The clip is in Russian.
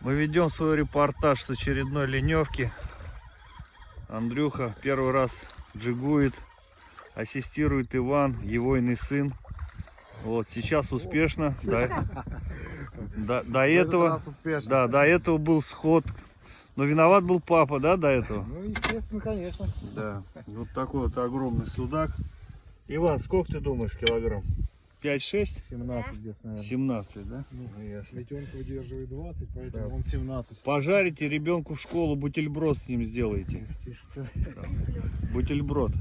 Мы ведем свой репортаж с очередной леневки. Андрюха первый раз джигует, ассистирует Иван, егойный сын. Вот сейчас успешно. До этого, да, до этого был сход. Но виноват был папа, да, до этого? Ну, естественно, конечно. Да. Вот такой вот огромный судак. Иван, сколько ты думаешь килограмм? 5-6? 17 где-то, наверное. 17, да? Ну, ясно. Плетенка выдерживает 20, поэтому Да. он 17. Пожарите ребенку в школу, бутерброд с ним сделайте. Естественно. Бутерброд.